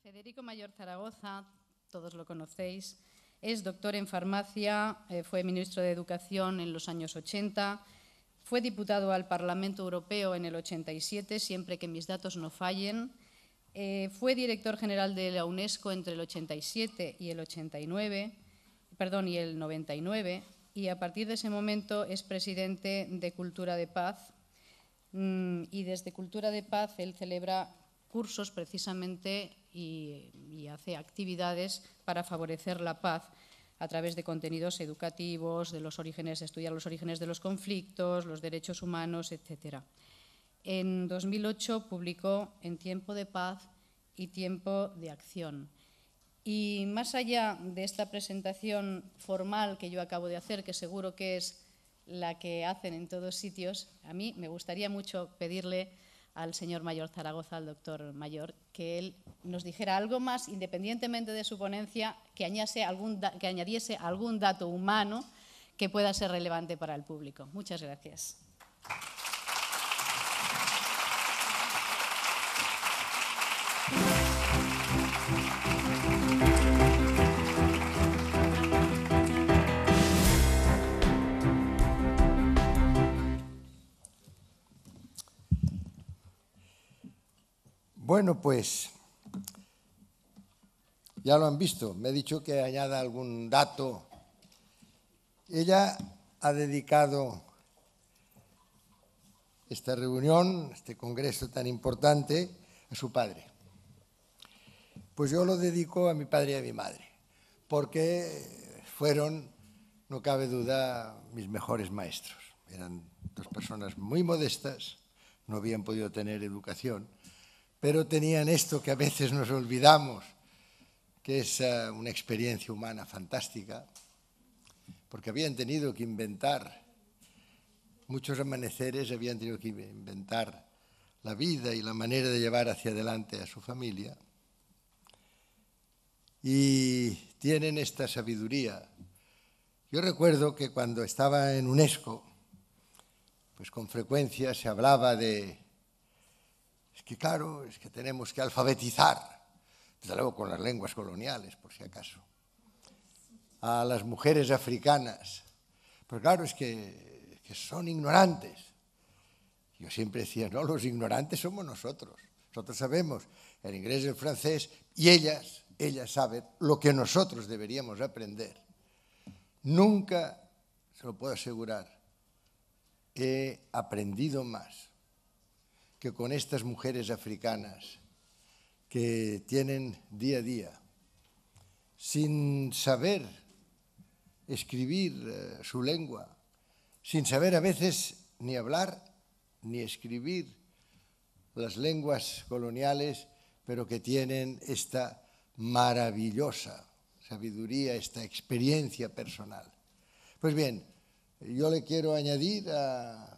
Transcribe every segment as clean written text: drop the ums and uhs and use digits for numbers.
Federico Mayor Zaragoza, todos lo conocéis, es doctor en farmacia, fue ministro de Educación en los años 80, fue diputado al Parlamento Europeo en el 87, siempre que mis datos no fallen, fue director general de la UNESCO entre el 87 y el 99, y el 99, y a partir de ese momento es presidente de Cultura de Paz, y desde Cultura de Paz él celebra cursos precisamente y hace actividades para favorecer la paz a través de contenidos educativos, de los orígenes, estudiar los orígenes de los conflictos, los derechos humanos, etc. En 2008 publicó En tiempo de paz y tiempo de acción. Y más allá de esta presentación formal que yo acabo de hacer, que seguro que es la que hacen en todos sitios, a mí me gustaría mucho pedirle al señor Mayor Zaragoza, al doctor Mayor, que él nos dijera algo más, independientemente de su ponencia, que añadiese algún dato humano que pueda ser relevante para el público. Muchas gracias. Bueno, pues ya lo han visto. Me he dicho que añada algún dato. Ella ha dedicado esta reunión, este congreso tan importante, a su padre. Pues yo lo dedico a mi padre y a mi madre, porque fueron, no cabe duda, mis mejores maestros. Eran dos personas muy modestas, no habían podido tener educación, pero tenían esto que a veces nos olvidamos, que es una experiencia humana fantástica, porque habían tenido que inventar muchos amaneceres, habían tenido que inventar la vida y la manera de llevar hacia adelante a su familia, y tienen esta sabiduría. Yo recuerdo que cuando estaba en UNESCO, pues con frecuencia se hablaba de es que tenemos que alfabetizar, desde luego con las lenguas coloniales, por si acaso, a las mujeres africanas. Pero claro, es que son ignorantes. Yo siempre decía, no, los ignorantes somos nosotros. Nosotros sabemos el inglés y el francés y ellas saben lo que nosotros deberíamos aprender. Nunca, se lo puedo asegurar, he aprendido más que con estas mujeres africanas que tienen día a día, sin saber escribir su lengua, sin saber a veces ni hablar ni escribir las lenguas coloniales, pero que tienen esta maravillosa sabiduría, esta experiencia personal. Pues bien, yo le quiero añadir a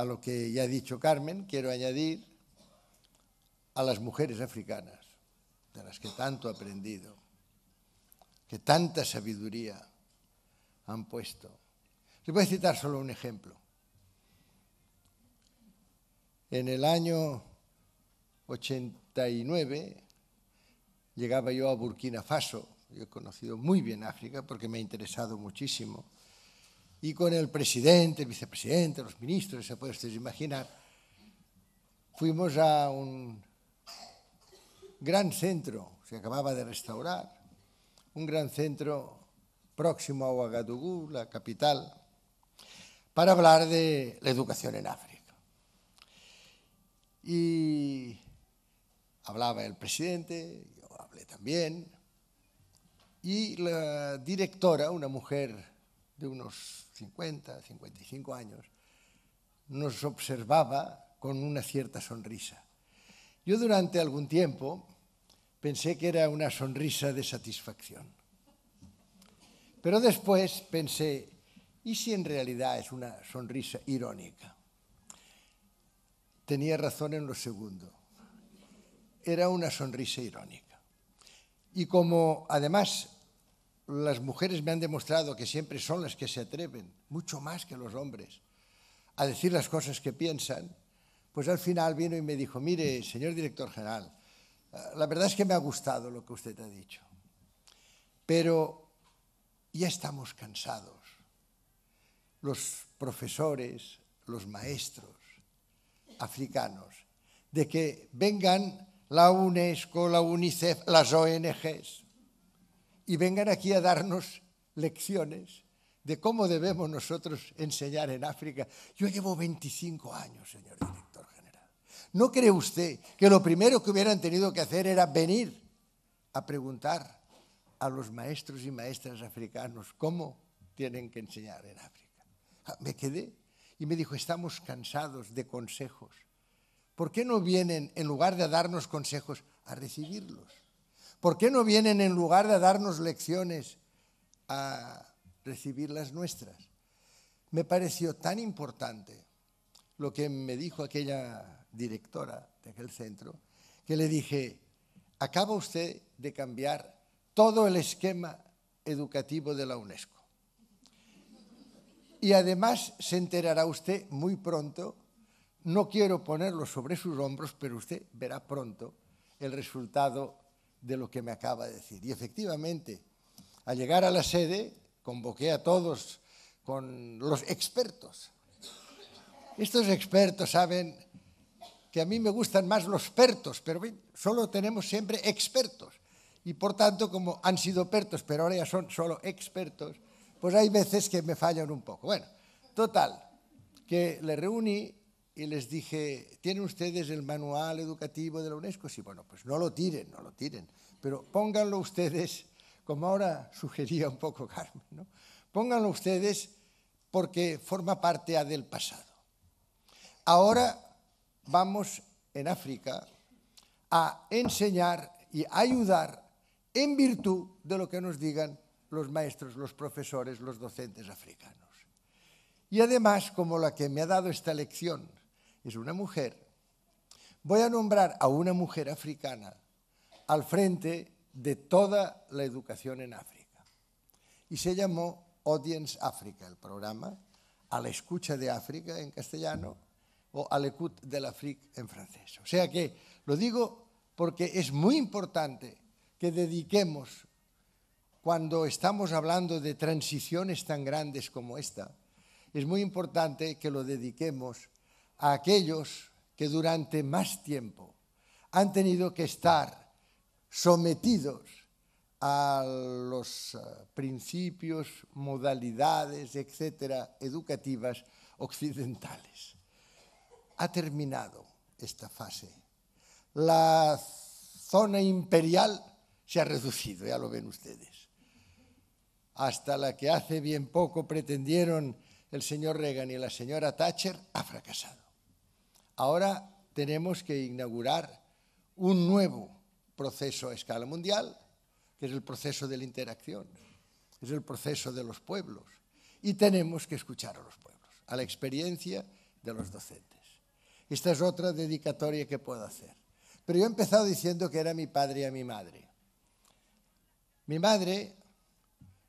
lo que ya ha dicho Carmen, quiero añadir a las mujeres africanas, de las que tanto he aprendido, que tanta sabiduría han puesto. Les voy a citar solo un ejemplo. En el año 89 llegaba yo a Burkina Faso. Yo he conocido muy bien África porque me ha interesado muchísimo. Y con el presidente, el vicepresidente, los ministros, se puede ustedes imaginar, fuimos a un gran centro, se acababa de restaurar, un gran centro próximo a Ouagadougou, la capital, para hablar de la educación en África. Y hablaba el presidente, yo hablé también, y la directora, una mujer de unos 50, 55 años, nos observaba con una cierta sonrisa. Yo durante algún tiempo pensé que era una sonrisa de satisfacción. Pero después pensé, ¿y si en realidad es una sonrisa irónica? Tenía razón en lo segundo. Era una sonrisa irónica. Y como además las mujeres me han demostrado que siempre son las que se atreven, mucho más que los hombres, a decir las cosas que piensan, pues al final vino y me dijo, mire, señor director general, La verdad es que me ha gustado lo que usted ha dicho, pero ya estamos cansados. Los profesores, los maestros africanos, de que vengan la UNESCO, la UNICEF, las ONGs, y vengan aquí a darnos lecciones de cómo debemos nosotros enseñar en África. Yo llevo 25 años, señor director general. ¿No cree usted que lo primero que hubieran tenido que hacer era venir a preguntar a los maestros y maestras africanos cómo tienen que enseñar en África? Me quedé y me dijo, estamos cansados de consejos. ¿Por qué no vienen, en lugar de darnos consejos, a recibirlos? ¿Por qué no vienen, en lugar de darnos lecciones, a recibir las nuestras? Me pareció tan importante lo que me dijo aquella directora de aquel centro, que le dije, acaba usted de cambiar todo el esquema educativo de la UNESCO. Y además se enterará usted muy pronto, no quiero ponerlo sobre sus hombros, pero usted verá pronto el resultado de lo que me acaba de decir. Y efectivamente, al llegar a la sede, convoqué a todos con los expertos. Estos expertos saben que a mí me gustan más los pertos, pero solo tenemos siempre expertos. Y por tanto, como han sido pertos, pero ahora ya son solo expertos, pues hay veces que me fallan un poco. Bueno, total, que les reuní y les dije, ¿tienen ustedes el manual educativo de la UNESCO? Sí, bueno, pues no lo tiren, pero pónganlo ustedes, como ahora sugería un poco Carmen, ¿no? Pónganlo ustedes porque forma parte ya del pasado. Ahora vamos en África a enseñar y ayudar en virtud de lo que nos digan los maestros, los profesores, los docentes africanos. Y además, como la que me ha dado esta lección es una mujer, voy a nombrar a una mujer africana al frente de toda la educación en África. Y se llamó Audience Africa, el programa, a la escucha de África en castellano o à l'écoute de l'Afrique en francés. O sea que lo digo porque es muy importante que dediquemos, cuando estamos hablando de transiciones tan grandes como esta, es muy importante que lo dediquemos a aquellos que durante más tiempo han tenido que estar sometidos a los principios, modalidades, etcétera, educativas occidentales. Ha terminado esta fase. La zona imperial se ha reducido, ya lo ven ustedes. Hasta la que hace bien poco pretendieron el señor Reagan y la señora Thatcher, ha fracasado. Ahora tenemos que inaugurar un nuevo proceso a escala mundial, que es el proceso de la interacción, es el proceso de los pueblos. Y tenemos que escuchar a los pueblos, a la experiencia de los docentes. Esta es otra dedicatoria que puedo hacer. Pero yo he empezado diciendo que era mi padre y a mi madre. Mi madre,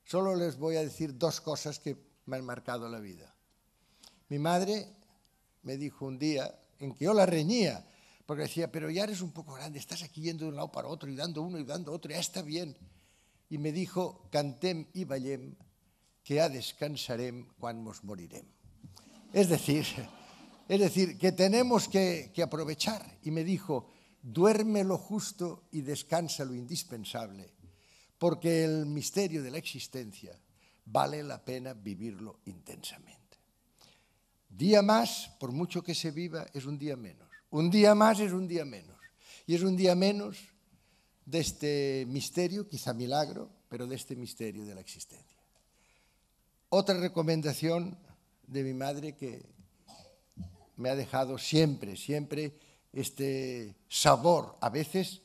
solo les voy a decir dos cosas que me han marcado la vida. Mi madre me dijo un día, en que yo la reñía, porque decía, pero ya eres un poco grande, estás aquí yendo de un lado para otro y dando uno y dando otro, ya está bien. Y me dijo, cantem i ballem, que ja descansarem quan mos morirem. Es decir, que tenemos que aprovechar. Y me dijo, duerme lo justo y descansa lo indispensable, porque el misterio de la existencia vale la pena vivirlo intensamente. Día más, por mucho que se viva, es un día menos. Un día más es un día menos. Y es un día menos de este misterio, quizá milagro, pero de este misterio de la existencia. Otra recomendación de mi madre que me ha dejado siempre este sabor, a veces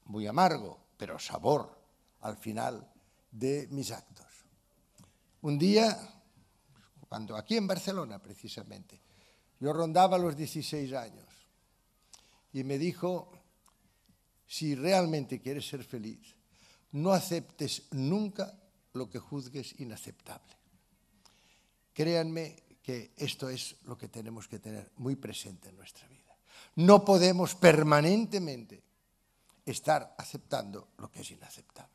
muy amargo, pero sabor al final de mis actos. Un día, cuando aquí en Barcelona precisamente, yo rondaba los 16 años y me dijo, si realmente quieres ser feliz, no aceptes nunca lo que juzgues inaceptable. Créanme que esto es lo que tenemos que tener muy presente en nuestra vida. No podemos permanentemente estar aceptando lo que es inaceptable.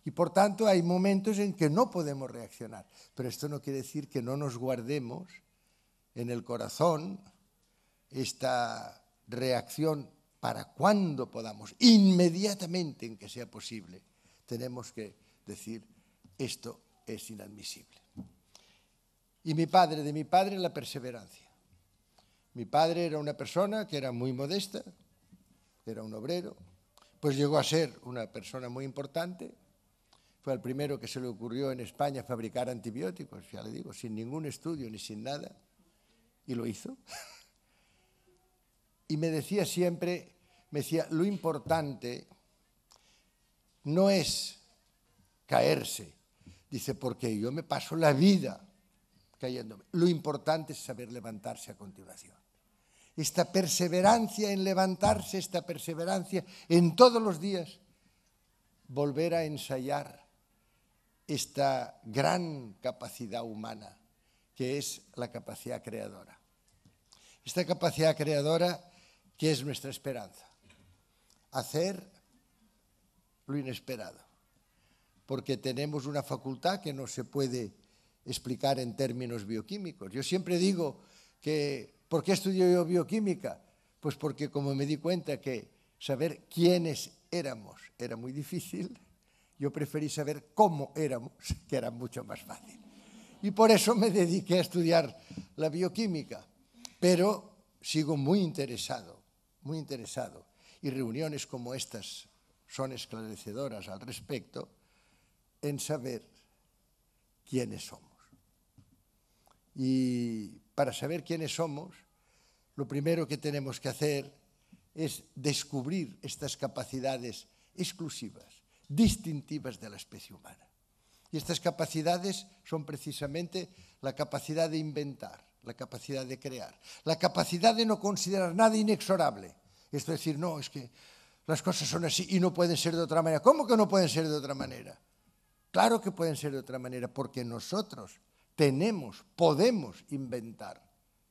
Y por tanto hay momentos en que no podemos reaccionar, pero esto no quiere decir que no nos guardemos en el corazón esta reacción para cuando podamos, inmediatamente en que sea posible, tenemos que decir esto es inadmisible. Y de mi padre la perseverancia. Mi padre era una persona que era muy modesta, era un obrero, pues llegó a ser una persona muy importante. Fue el primero que se le ocurrió en España fabricar antibióticos, ya le digo, sin ningún estudio ni sin nada, y lo hizo. Y me decía siempre, lo importante no es caerse, dice, porque yo me paso la vida cayéndome. Lo importante es saber levantarse a continuación. Esta perseverancia en levantarse, esta perseverancia en todos los días, volver a ensayar esta gran capacidad humana, que es la capacidad creadora. Esta capacidad creadora que es nuestra esperanza. Hacer lo inesperado. Porque tenemos una facultad que no se puede explicar en términos bioquímicos. Yo siempre digo que, ¿por qué estudio yo bioquímica? Pues porque como me di cuenta que saber quiénes éramos era muy difícil, yo preferí saber cómo éramos, que era mucho más fácil. Y por eso me dediqué a estudiar la bioquímica. Pero sigo muy interesado, y reuniones como estas son esclarecedoras al respecto, en saber quiénes somos. Y para saber quiénes somos, lo primero que tenemos que hacer es descubrir estas capacidades exclusivas, distintivas de la especie humana. Y estas capacidades son precisamente la capacidad de inventar, la capacidad de crear, la capacidad de no considerar nada inexorable. Esto es decir, no, es que las cosas son así y no pueden ser de otra manera. ¿Cómo que no pueden ser de otra manera? Claro que pueden ser de otra manera, porque nosotros podemos inventar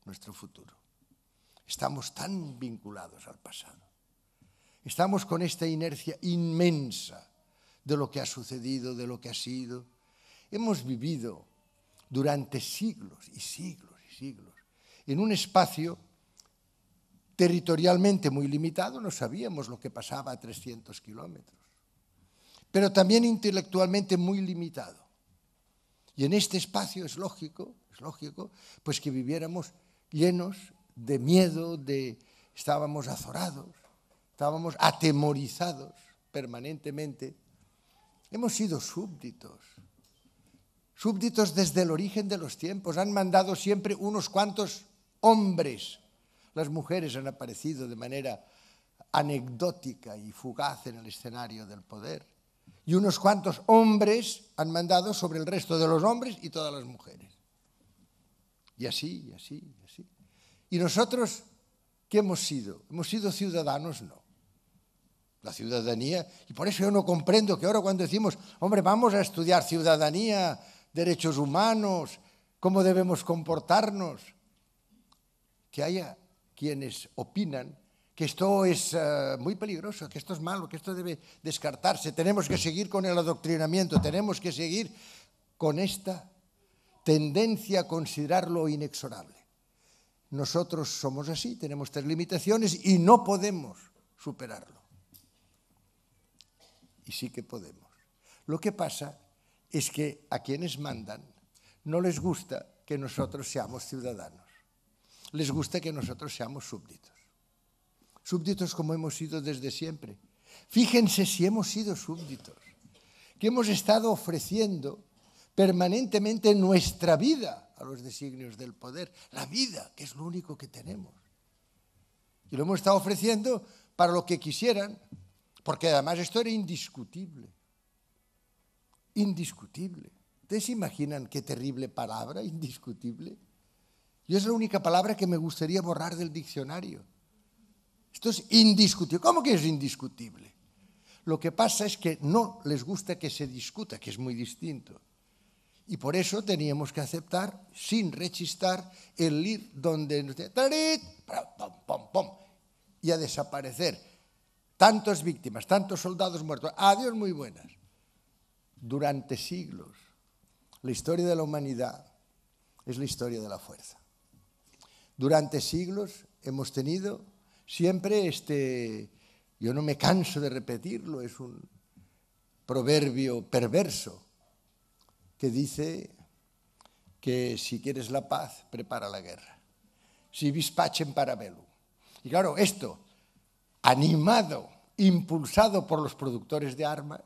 nuestro futuro. Estamos tan vinculados al pasado. Estamos con esta inercia inmensa de lo que ha sucedido, de lo que ha sido. Hemos vivido durante siglos y siglos y siglos en un espacio territorialmente muy limitado, no sabíamos lo que pasaba a 300 kilómetros, pero también intelectualmente muy limitado. Y en este espacio es lógico, pues que viviéramos llenos de miedo, estábamos azorados, estábamos atemorizados permanentemente. Hemos sido súbditos desde el origen de los tiempos. Han mandado siempre unos cuantos hombres. Las mujeres han aparecido de manera anecdótica y fugaz en el escenario del poder. Y unos cuantos hombres han mandado sobre el resto de los hombres y todas las mujeres. Y así, y así, y así. ¿Y nosotros qué hemos sido? ¿Hemos sido ciudadanos? No. La ciudadanía, y por eso yo no comprendo que ahora cuando decimos, hombre, vamos a estudiar ciudadanía, derechos humanos, cómo debemos comportarnos, que haya quienes opinan que esto es muy peligroso, que esto es malo, que esto debe descartarse, tenemos que seguir con el adoctrinamiento, tenemos que seguir con esta tendencia a considerarlo inexorable. Nosotros somos así, tenemos estas limitaciones y no podemos superarlo. Y sí que podemos. Lo que pasa es que a quienes mandan no les gusta que nosotros seamos ciudadanos. Les gusta que nosotros seamos súbditos. Súbditos como hemos sido desde siempre. Fíjense si hemos sido súbditos, que hemos estado ofreciendo permanentemente nuestra vida a los designios del poder, la vida, que es lo único que tenemos. Y lo hemos estado ofreciendo para lo que quisieran, porque además esto era indiscutible. Indiscutible. ¿Ustedes se imaginan qué terrible palabra, indiscutible? Yo es la única palabra que me gustaría borrar del diccionario. Esto es indiscutible. ¿Cómo que es indiscutible? Lo que pasa es que no les gusta que se discuta, que es muy distinto. Y por eso teníamos que aceptar, sin rechistar, el ir donde nos decía, ¡tarit! ¡Pum, pum, pum! Y a desaparecer. tantas víctimas, tantos soldados muertos, adiós muy buenas. Durante siglos, la historia de la humanidad es la historia de la fuerza. Durante siglos hemos tenido siempre yo no me canso de repetirlo, es un proverbio perverso que dice que si quieres la paz, prepara la guerra. Si vis pacem para bellum. Y claro, esto, animado, impulsado por los productores de armas,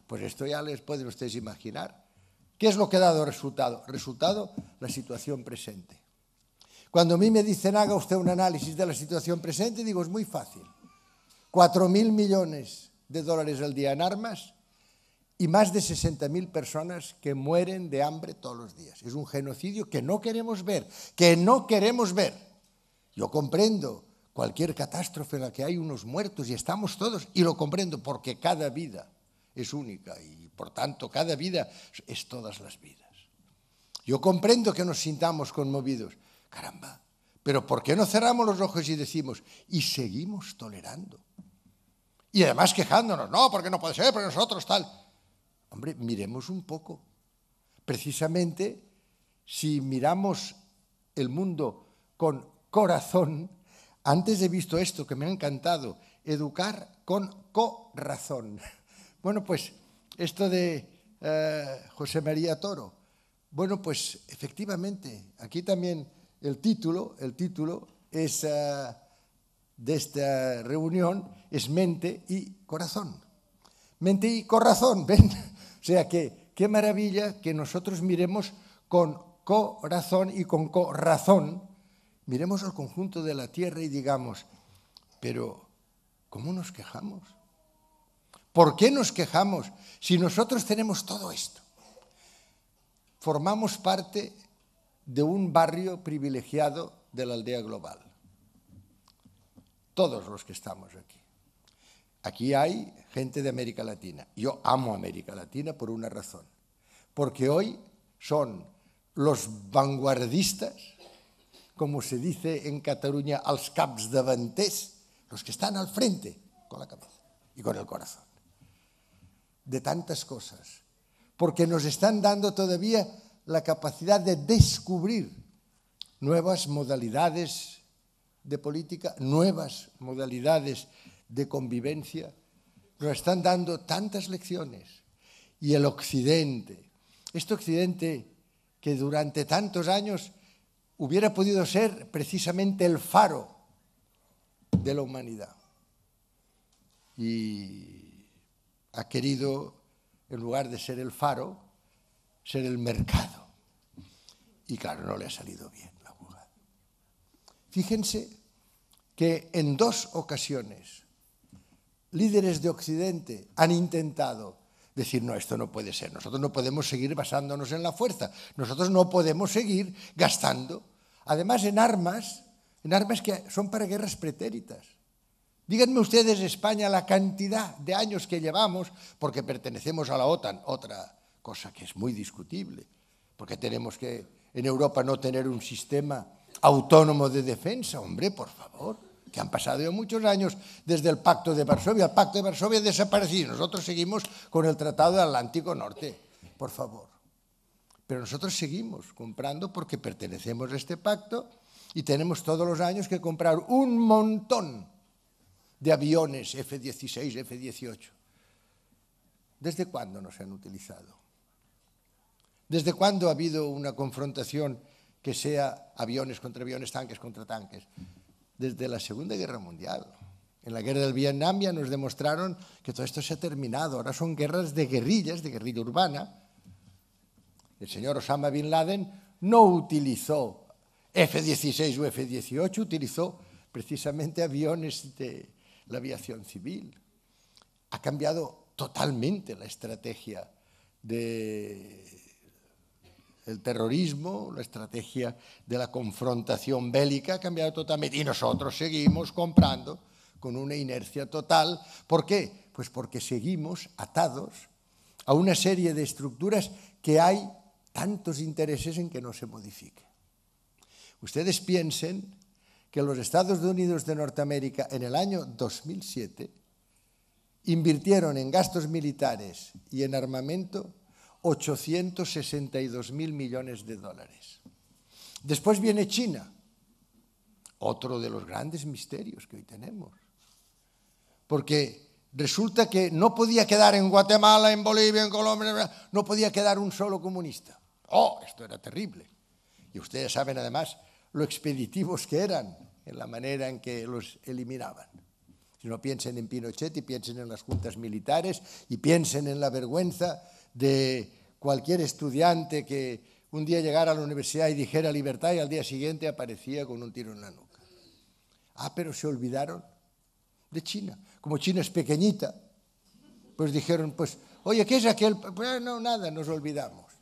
pues esto ya les pueden ustedes imaginar. ¿Qué es lo que ha dado resultado? Resultado, la situación presente. Cuando a mí me dicen haga usted un análisis de la situación presente, digo, es muy fácil. 4.000 millones de dólares al día en armas y más de 60.000 personas que mueren de hambre todos los días. Es un genocidio que no queremos ver, que no queremos ver. Yo comprendo cualquier catástrofe en la que hay unos muertos y estamos todos, y lo comprendo porque cada vida es única y por tanto cada vida es todas las vidas. Yo comprendo que nos sintamos conmovidos. Caramba, pero ¿por qué no cerramos los ojos y decimos, y seguimos tolerando? Y además quejándonos, no, porque no puede ser, porque nosotros tal. Hombre, miremos un poco. Precisamente, si miramos el mundo con corazón, antes he visto esto que me ha encantado, educar con corazón. Bueno, pues esto de José María Toro. Bueno, pues efectivamente, aquí también el título es de esta reunión es mente y corazón. Mente y corazón, ¿ven? O sea que qué maravilla que nosotros miremos con corazón y con corazón, miremos al conjunto de la tierra y digamos, pero ¿cómo nos quejamos? ¿Por qué nos quejamos si nosotros tenemos todo esto? Formamos parte de un barrio privilegiado de la aldea global. Todos los que estamos aquí. Aquí hay gente de América Latina. Yo amo América Latina por una razón. Porque hoy son los vanguardistas, como se dice en Cataluña, els caps davanters, los que están al frente con la cabeza y con el corazón. De tantas cosas. Porque nos están dando todavía la capacidad de descubrir nuevas modalidades de política, nuevas modalidades de convivencia. Nos están dando tantas lecciones. Y el Occidente, este Occidente que durante tantos años hubiera podido ser precisamente el faro de la humanidad. Y ha querido, en lugar de ser el faro, ser el mercado. Y claro, no le ha salido bien la jugada. Fíjense que en 2 ocasiones líderes de Occidente han intentado decir, no, esto no puede ser, nosotros no podemos seguir basándonos en la fuerza, nosotros no podemos seguir gastando, además en armas que son para guerras pretéritas. Díganme ustedes, España, la cantidad de años que llevamos, porque pertenecemos a la OTAN, otra cosa que es muy discutible, porque tenemos que en Europa no tener un sistema autónomo de defensa. Hombre, por favor, que han pasado ya muchos años desde el Pacto de Varsovia. El Pacto de Varsovia ha desaparecido. Nosotros seguimos con el Tratado del Atlántico Norte, por favor. Pero nosotros seguimos comprando porque pertenecemos a este pacto y tenemos todos los años que comprar un montón de aviones F-16, F-18. ¿Desde cuándo no se han utilizado? ¿Desde cuándo ha habido una confrontación que sea aviones contra aviones, tanques contra tanques? Desde la Segunda Guerra Mundial. En la guerra del Vietnam ya nos demostraron que todo esto se ha terminado. Ahora son guerras de guerrillas, de guerrilla urbana. El señor Osama Bin Laden no utilizó F-16 o F-18, utilizó precisamente aviones de la aviación civil. Ha cambiado totalmente la estrategia el terrorismo, la estrategia de la confrontación bélica ha cambiado totalmente y nosotros seguimos comprando con una inercia total. ¿Por qué? Pues porque seguimos atados a una serie de estructuras que hay tantos intereses en que no se modifique. Ustedes piensen que los Estados Unidos de Norteamérica en el año 2007 invirtieron en gastos militares y en armamento 862.000 millones de dólares. Después viene China, otro de los grandes misterios que hoy tenemos. Porque resulta que no podía quedar en Guatemala, en Bolivia, en Colombia, no podía quedar un solo comunista. ¡Oh, esto era terrible! Y ustedes saben además lo expeditivos que eran en la manera en que los eliminaban. Si no, piensen en Pinochet y piensen en las juntas militares y piensen en la vergüenza de cualquier estudiante que un día llegara a la universidad y dijera libertad y al día siguiente aparecía con un tiro en la nuca. Ah, pero se olvidaron de China. Como China es pequeñita, pues dijeron, pues, oye, ¿qué es aquel? Pues no, nada, nos olvidamos.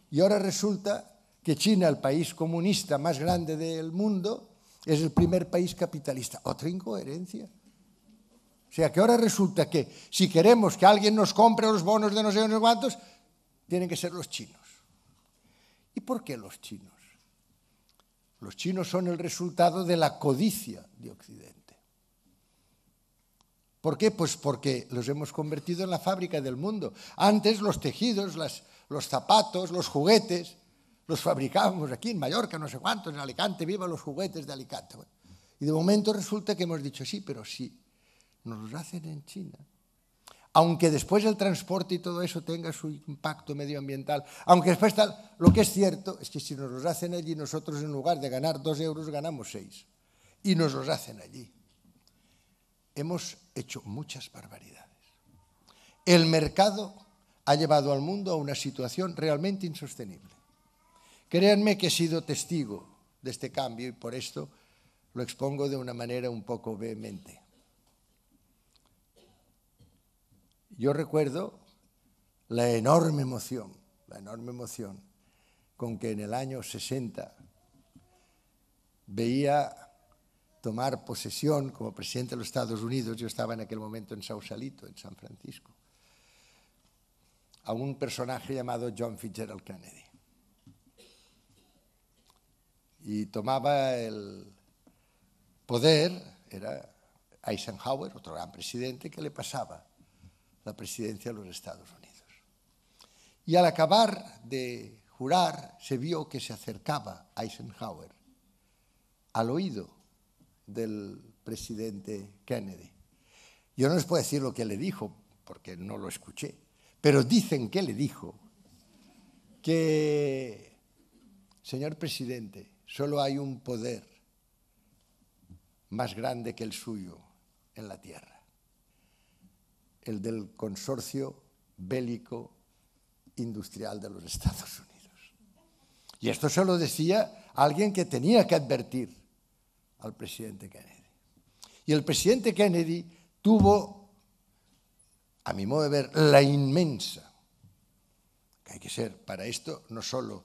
Y ahora resulta que China, el país comunista más grande del mundo, es el primer país capitalista. Otra incoherencia. O sea, que ahora resulta que si queremos que alguien nos compre los bonos de no sé cuántos, tienen que ser los chinos. ¿Y por qué los chinos? Los chinos son el resultado de la codicia de Occidente. ¿Por qué? Pues porque los hemos convertido en la fábrica del mundo. Antes los tejidos, los zapatos, los juguetes, los fabricábamos aquí en Mallorca, no sé cuántos, en Alicante, viva los juguetes de Alicante. Y de momento resulta que hemos dicho, sí, pero sí, nos los hacen en China. Aunque después el transporte y todo eso tenga su impacto medioambiental, aunque después tal, lo que es cierto es que si nos los hacen allí, nosotros en lugar de ganar 2 euros ganamos 6. Y nos los hacen allí. Hemos hecho muchas barbaridades. El mercado ha llevado al mundo a una situación realmente insostenible. Créanme que he sido testigo de este cambio y por esto lo expongo de una manera un poco vehemente. Yo recuerdo la enorme emoción con que en el año 60 veía tomar posesión como presidente de los Estados Unidos, yo estaba en aquel momento en Sausalito, en San Francisco, a un personaje llamado John Fitzgerald Kennedy. Y tomaba el poder, era Eisenhower, otro gran presidente, que le pasaba la presidencia de los Estados Unidos. Y al acabar de jurar, se vio que se acercaba Eisenhower al oído del presidente Kennedy. Yo no les puedo decir lo que le dijo, porque no lo escuché, pero dicen que le dijo que, señor presidente, solo hay un poder más grande que el suyo en la tierra, el del consorcio bélico industrial de los Estados Unidos. Y esto se lo decía alguien que tenía que advertir al presidente Kennedy. Y el presidente Kennedy tuvo, a mi modo de ver, la inmensa, que hay que ser para esto no solo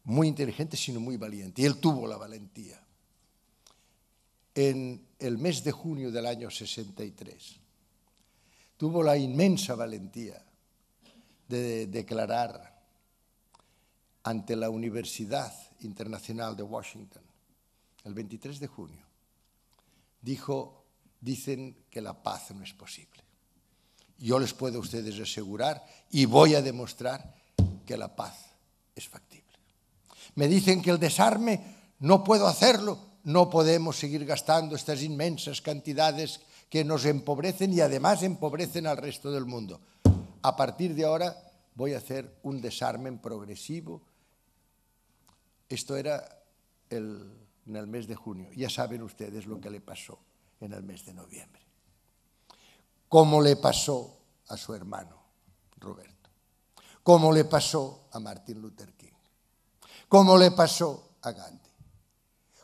muy inteligente, sino muy valiente. Y él tuvo la valentía. En el mes de junio del año 63, tuvo la inmensa valentía de declarar ante la Universidad Internacional de Washington, el 23 de junio, dicen que la paz no es posible. Yo les puedo a ustedes asegurar y voy a demostrar que la paz es factible. Me dicen que el desarme no puedo hacerlo, no podemos seguir gastando estas inmensas cantidades que nos empobrecen y además empobrecen al resto del mundo. A partir de ahora voy a hacer un desarme progresivo. Esto era en el mes de junio. Ya saben ustedes lo que le pasó en el mes de noviembre. Cómo le pasó a su hermano Roberto. Cómo le pasó a Martin Luther King. Cómo le pasó a Gandhi.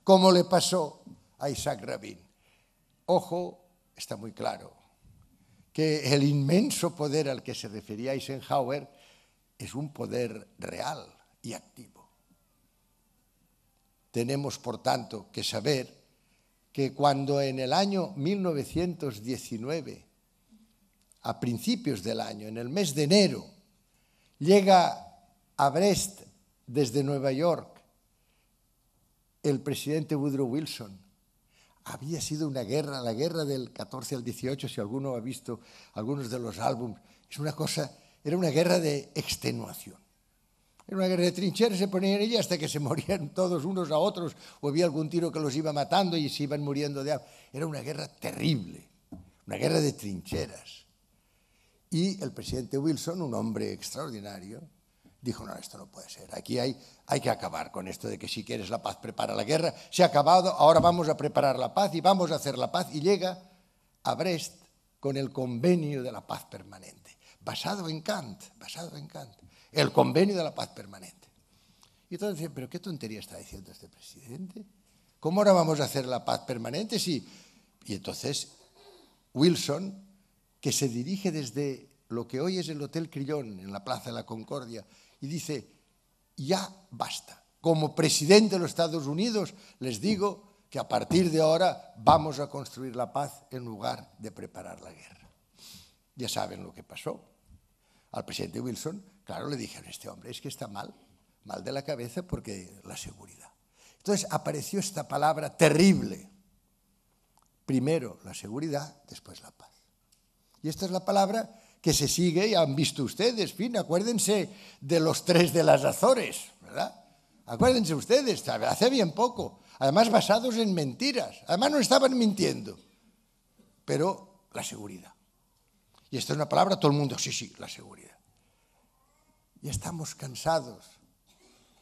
Cómo le pasó a Isaac Rabin. Ojo, está muy claro que el inmenso poder al que se refería Eisenhower es un poder real y activo. Tenemos, por tanto, que saber que cuando en el año 1919, a principios del año, en el mes de enero, llega a Brest desde Nueva York el presidente Woodrow Wilson había sido una guerra, la guerra del 14 al 18, si alguno ha visto algunos de los álbumes, es una cosa, era una guerra de extenuación. Era una guerra de trincheras, se ponían allí hasta que se morían todos unos a otros, o había algún tiro que los iba matando y se iban muriendo de hambre. Era una guerra terrible, una guerra de trincheras. Y el presidente Wilson, un hombre extraordinario, dijo, no, esto no puede ser, aquí hay que acabar con esto de que si quieres la paz, prepara la guerra, se ha acabado, ahora vamos a preparar la paz y vamos a hacer la paz. Y llega a Brest con el convenio de la paz permanente, basado en Kant, el convenio de la paz permanente. Y todos decían, pero qué tontería está diciendo este presidente, ¿cómo ahora vamos a hacer la paz permanente? Sí. Y entonces Wilson, que se dirige desde lo que hoy es el Hotel Crillon, en la Plaza de la Concordia, y dice, ya basta. Como presidente de los Estados Unidos, les digo que a partir de ahora vamos a construir la paz en lugar de preparar la guerra. Ya saben lo que pasó. Al presidente Wilson, claro, le dijeron, este hombre es que está mal de la cabeza porque la seguridad. Entonces apareció esta palabra terrible. Primero la seguridad, después la paz. Y esta es la palabra que se sigue, y han visto ustedes, fin, acuérdense de los 3 de las Azores, ¿verdad? Acuérdense ustedes, hace bien poco, además basados en mentiras, además no estaban mintiendo, pero la seguridad. Y esta es una palabra, todo el mundo, sí, la seguridad. Y estamos cansados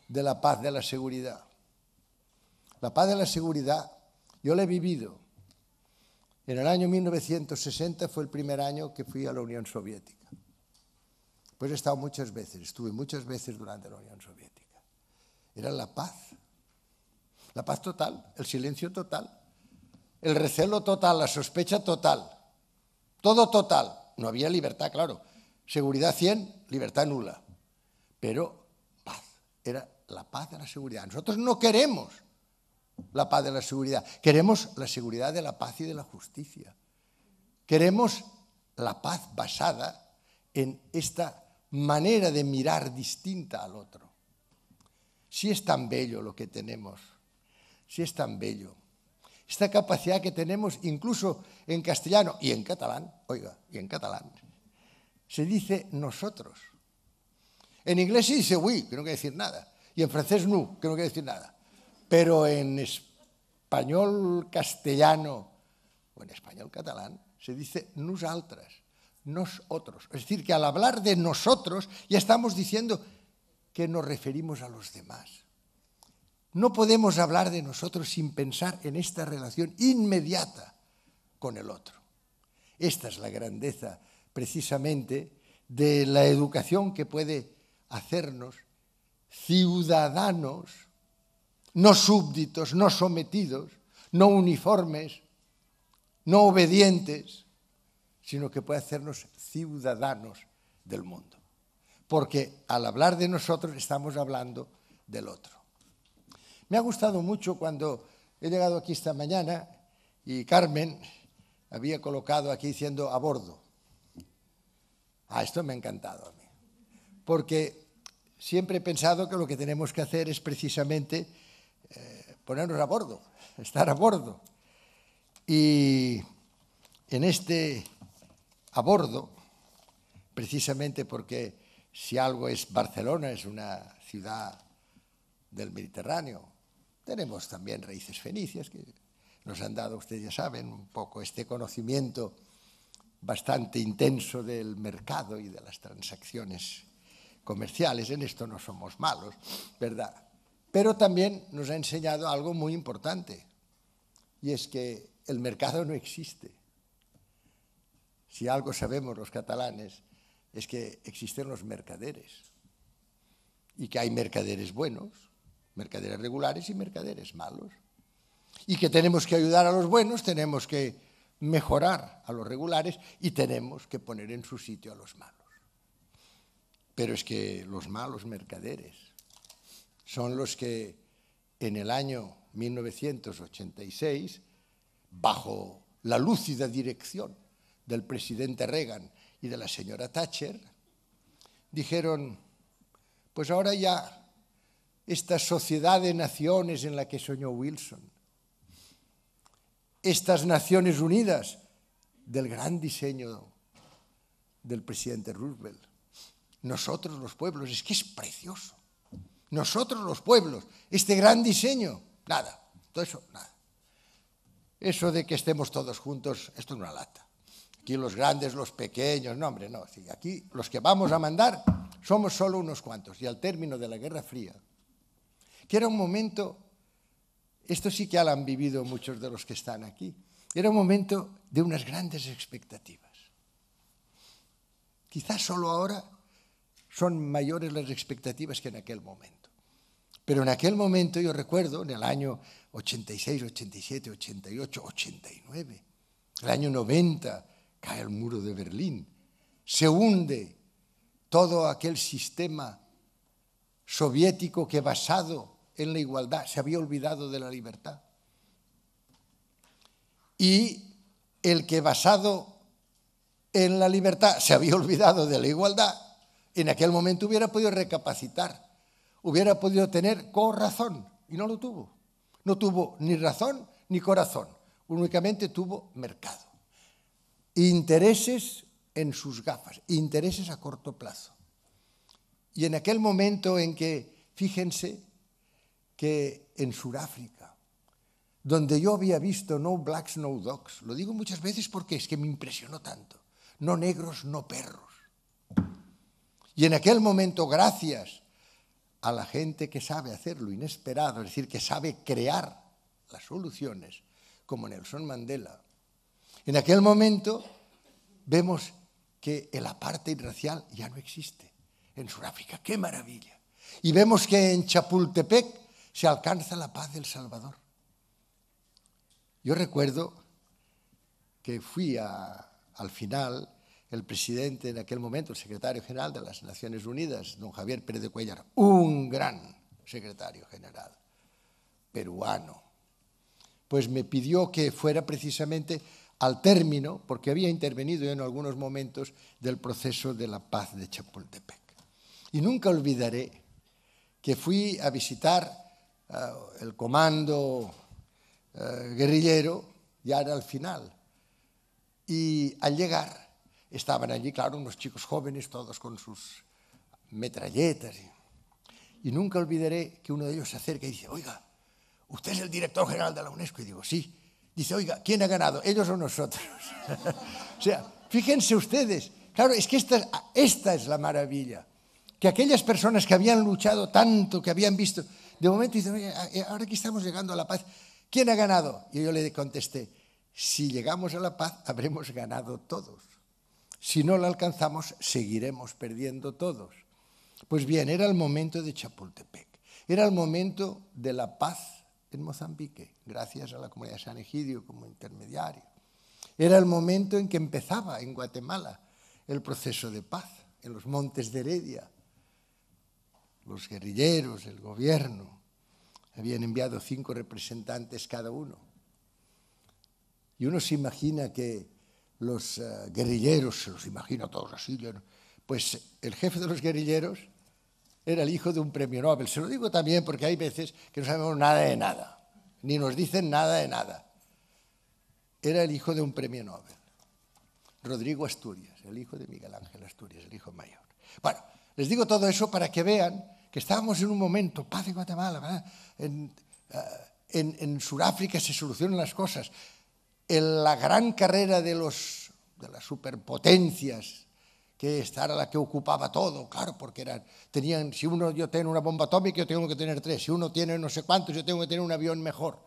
de la paz de la seguridad. La paz de la seguridad, yo la he vivido. En el año 1960 fue el primer año que fui a la Unión Soviética. Pues he estado muchas veces, estuve muchas veces durante la Unión Soviética. Era la paz total, el silencio total, el recelo total, la sospecha total, todo total. No había libertad, claro. Seguridad 100, libertad nula. Pero paz, era la paz de la seguridad. Nosotros no queremos la paz de la seguridad. Queremos la seguridad de la paz y de la justicia. Queremos la paz basada en esta manera de mirar distinta al otro. Si es tan bello lo que tenemos, si es tan bello, esta capacidad que tenemos incluso en castellano y en catalán, se dice nosotros. En inglés se dice we, que no quiere decir nada, y en francés nous, que no quiere decir nada. Pero en español castellano o en español catalán se dice nosaltres, nosotros. Es decir, que al hablar de nosotros ya estamos diciendo que nos referimos a los demás. No podemos hablar de nosotros sin pensar en esta relación inmediata con el otro. Esta es la grandeza, precisamente, de la educación que puede hacernos ciudadanos, no súbditos, no sometidos, no uniformes, no obedientes, sino que puede hacernos ciudadanos del mundo. Porque al hablar de nosotros estamos hablando del otro. Me ha gustado mucho cuando he llegado aquí esta mañana y Carmen había colocado aquí diciendo a bordo. Esto me ha encantado a mí. Porque siempre he pensado que lo que tenemos que hacer es precisamente ponernos a bordo, estar a bordo. Y en este a bordo, precisamente porque si algo es Barcelona, es una ciudad del Mediterráneo, tenemos también raíces fenicias que nos han dado, ustedes ya saben, un poco este conocimiento bastante intenso del mercado y de las transacciones comerciales. En esto no somos malos, ¿verdad? Pero también nos ha enseñado algo muy importante, y es que el mercado no existe. Si algo sabemos los catalanes es que existen los mercaderes y que hay mercaderes buenos, mercaderes regulares y mercaderes malos. Y que tenemos que ayudar a los buenos, tenemos que mejorar a los regulares y tenemos que poner en su sitio a los malos. Pero es que los malos mercaderes son los que en el año 1986, bajo la lúcida dirección del presidente Reagan y de la señora Thatcher, dijeron, pues ahora ya esta sociedad de naciones en la que soñó Wilson, estas Naciones Unidas del gran diseño del presidente Roosevelt. Nosotros los pueblos, es que es precioso. Nosotros los pueblos, este gran diseño, nada, todo eso, nada. Eso de que estemos todos juntos, esto es una lata. Aquí los grandes, los pequeños, no hombre, no. Sí, aquí los que vamos a mandar somos solo unos cuantos. Y al término de la Guerra Fría, que era un momento, esto sí que ya lo han vivido muchos de los que están aquí, era un momento de unas grandes expectativas. Quizás solo ahora son mayores las expectativas que en aquel momento. Pero en aquel momento yo recuerdo, en el año 86, 87, 88, 89, el año 90, cae el muro de Berlín, se hunde todo aquel sistema soviético que basado en la igualdad se había olvidado de la libertad. Y el que basado en la libertad se había olvidado de la igualdad, en aquel momento hubiera podido recapacitar, hubiera podido tener corazón, y no lo tuvo. No tuvo ni razón ni corazón, únicamente tuvo mercado. Intereses en sus gafas, intereses a corto plazo. Y en aquel momento en que, fíjense, que en Sudáfrica, donde yo había visto no blacks, no dogs, lo digo muchas veces porque es que me impresionó tanto, no negros, no perros. Y en aquel momento, gracias a la gente que sabe hacer lo inesperado, es decir, que sabe crear las soluciones, como Nelson Mandela, en aquel momento vemos que el apartheid racial ya no existe en Sudáfrica. ¡Qué maravilla! Y vemos que en Chapultepec se alcanza la paz del Salvador. Yo recuerdo que fui al final, el presidente en aquel momento, el secretario general de las Naciones Unidas, don Javier Pérez de Cuéllar, un gran secretario general, peruano, pues me pidió que fuera precisamente al término, porque había intervenido en algunos momentos del proceso de la paz de Chapultepec. Y nunca olvidaré que fui a visitar el comando guerrillero, ya era al final, y al llegar estaban allí, claro, unos chicos jóvenes, todos con sus metralletas. Y nunca olvidaré que uno de ellos se acerca y dice, oiga, ¿usted es el director general de la UNESCO? Y digo, sí. Dice, oiga, ¿quién ha ganado? ¿Ellos o nosotros? O sea, fíjense ustedes, claro, es que esta es la maravilla, que aquellas personas que habían luchado tanto, que habían visto, de momento dicen, oye, ahora que estamos llegando a la paz, ¿quién ha ganado? Y yo le contesté, si llegamos a la paz, habremos ganado todos. Si no la alcanzamos, seguiremos perdiendo todos. Pues bien, era el momento de Chapultepec. Era el momento de la paz en Mozambique, gracias a la comunidad de San Egidio como intermediario. Era el momento en que empezaba en Guatemala el proceso de paz, en los montes de Heredia. Los guerrilleros, el gobierno, habían enviado 5 representantes cada uno. Y uno se imagina que los guerrilleros, se los imagino todos así, pues el jefe de los guerrilleros era el hijo de un premio Nobel. Se lo digo también porque hay veces que no sabemos nada de nada, ni nos dicen nada de nada. Era el hijo de un premio Nobel, Rodrigo Asturias, el hijo de Miguel Ángel Asturias, el hijo mayor. Bueno, les digo todo eso para que vean que estábamos en un momento, paz en Guatemala, ¿verdad? En Sudáfrica se solucionan las cosas. En la gran carrera de las superpotencias, que esta era la que ocupaba todo, claro, porque si yo tengo una bomba atómica, yo tengo que tener 3, si uno tiene no sé cuántos, yo tengo que tener un avión mejor.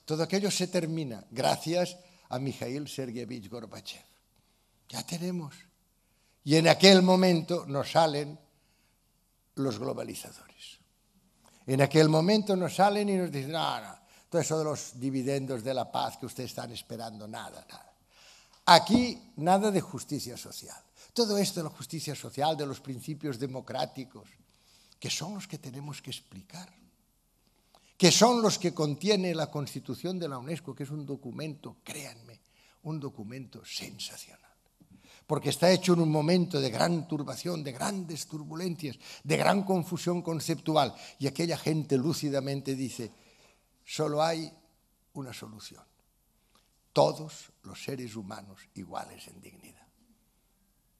Todo aquello se termina gracias a Mikhail Sergeyevich Gorbachev. Ya tenemos. Y en aquel momento nos salen los globalizadores. En aquel momento nos salen y nos dicen, no, todo eso de los dividendos de la paz que ustedes están esperando, nada. Aquí nada de justicia social. Todo esto de la justicia social, de los principios democráticos, que son los que tenemos que explicar, que son los que contiene la Constitución de la UNESCO, que es un documento, créanme, un documento sensacional. Porque está hecho en un momento de gran turbación, de grandes turbulencias, de gran confusión conceptual. Y aquella gente lúcidamente dice, solo hay una solución, todos los seres humanos iguales en dignidad.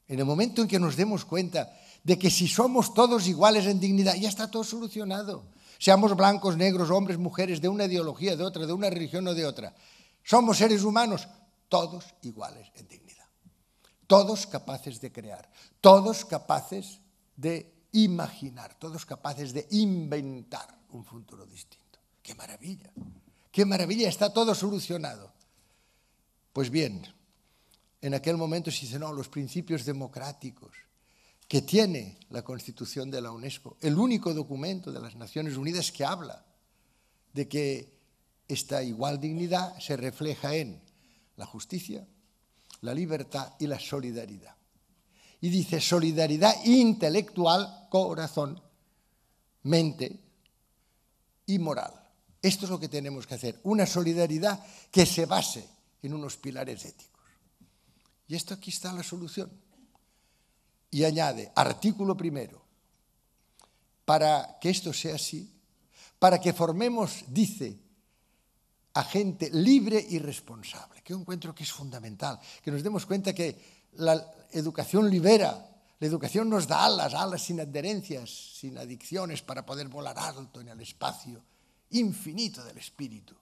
En el momento en que nos demos cuenta de que si somos todos iguales en dignidad, ya está todo solucionado. Seamos blancos, negros, hombres, mujeres, de una ideología, de otra, de una religión o de otra. Somos seres humanos, todos iguales en dignidad. Todos capaces de crear, todos capaces de imaginar, todos capaces de inventar un futuro distinto. ¡Qué maravilla! ¡Qué maravilla! Está todo solucionado. Pues bien, en aquel momento se dice, no, los principios democráticos que tiene la Constitución de la UNESCO, el único documento de las Naciones Unidas que habla de que esta igual dignidad se refleja en la justicia, la libertad y la solidaridad. Y dice solidaridad intelectual, corazón, mente y moral. Esto es lo que tenemos que hacer, una solidaridad que se base en unos pilares éticos. Y esto aquí está la solución. Y añade, artículo primero, para que esto sea así, para que formemos, dice, a gente libre y responsable, que yo encuentro que es fundamental, que nos demos cuenta que la educación libera, la educación nos da alas sin adherencias, sin adicciones, para poder volar alto en el espacio infinito del espíritu.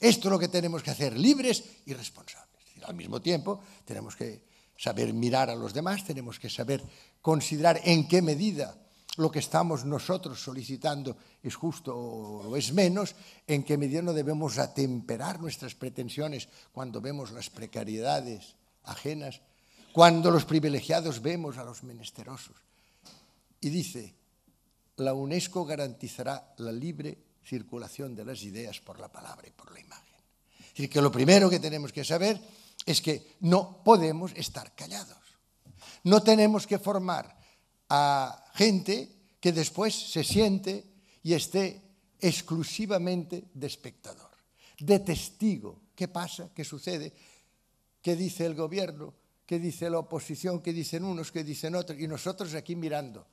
Esto es lo que tenemos que hacer, libres y responsables. Y al mismo tiempo tenemos que saber mirar a los demás, tenemos que saber considerar en qué medida lo que estamos nosotros solicitando es justo o es menos, en qué medida no debemos atemperar nuestras pretensiones cuando vemos las precariedades ajenas, cuando los privilegiados vemos a los menesterosos. Y dice, la UNESCO garantizará la libre circulación de las ideas por la palabra y por la imagen. Es decir, que lo primero que tenemos que saber es que no podemos estar callados. No tenemos que formar a gente que después se siente y esté exclusivamente de espectador, de testigo. ¿Qué pasa? ¿Qué sucede? ¿Qué dice el gobierno? ¿Qué dice la oposición? ¿Qué dicen unos? ¿Qué dicen otros? Y nosotros aquí mirando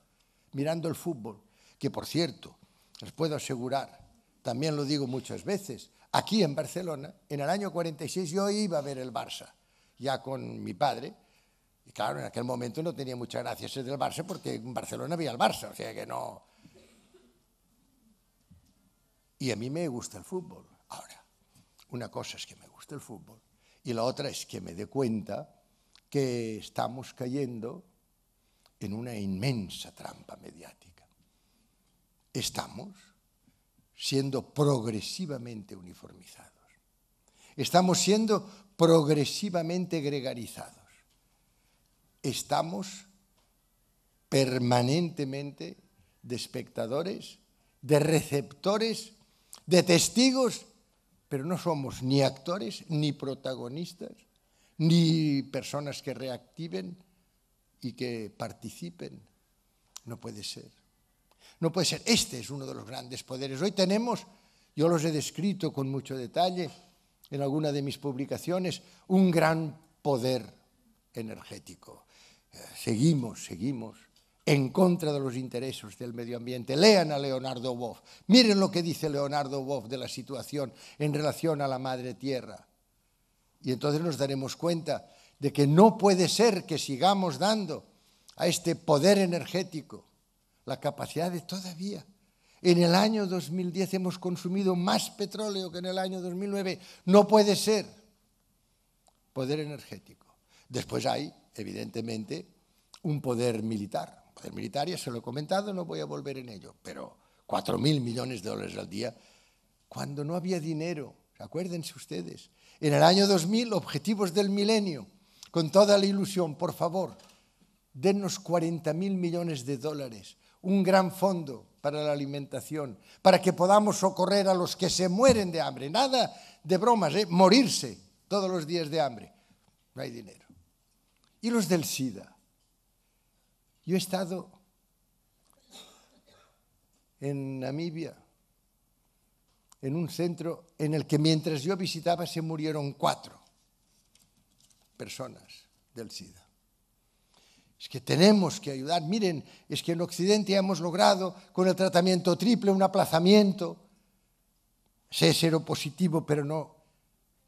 el fútbol, que por cierto, les puedo asegurar, también lo digo muchas veces, aquí en Barcelona, en el año 46 yo iba a ver el Barça, ya con mi padre, y claro, en aquel momento no tenía mucha gracia ser del Barça porque en Barcelona había el Barça, o sea que no. Y a mí me gusta el fútbol. Ahora, una cosa es que me gusta el fútbol y la otra es que me dé cuenta que estamos cayendo en una inmensa trampa mediática. Estamos siendo progresivamente uniformizados. Estamos siendo progresivamente gregarizados. Estamos permanentemente de espectadores, de receptores, de testigos, pero no somos ni actores, ni protagonistas, ni personas que reactiven y que participen. No puede ser. No puede ser. Este es uno de los grandes poderes. Hoy tenemos, yo los he descrito con mucho detalle en alguna de mis publicaciones, un gran poder energético. Seguimos en contra de los intereses del medio ambiente. Lean a Leonardo Boff. Miren lo que dice Leonardo Boff de la situación en relación a la madre tierra. Y entonces nos daremos cuenta de que no puede ser que sigamos dando a este poder energético la capacidad de todavía. En el año 2010 hemos consumido más petróleo que en el año 2009. No puede ser. Poder energético. Después hay, evidentemente, un poder militar. Un poder militar, ya se lo he comentado, no voy a volver en ello, pero 4.000 millones de dólares al día, cuando no había dinero. Acuérdense ustedes. En el año 2000, objetivos del milenio, con toda la ilusión, por favor, dennos 40.000 millones de dólares, un gran fondo para la alimentación, para que podamos socorrer a los que se mueren de hambre. Nada de bromas, morirse todos los días de hambre. No hay dinero. Y los del SIDA. Yo he estado en Namibia, en un centro en el que mientras yo visitaba se murieron 4 personas del SIDA. Es que tenemos que ayudar. Miren, es que en Occidente ya hemos logrado con el tratamiento triple un aplazamiento. Sé seropositivo, pero no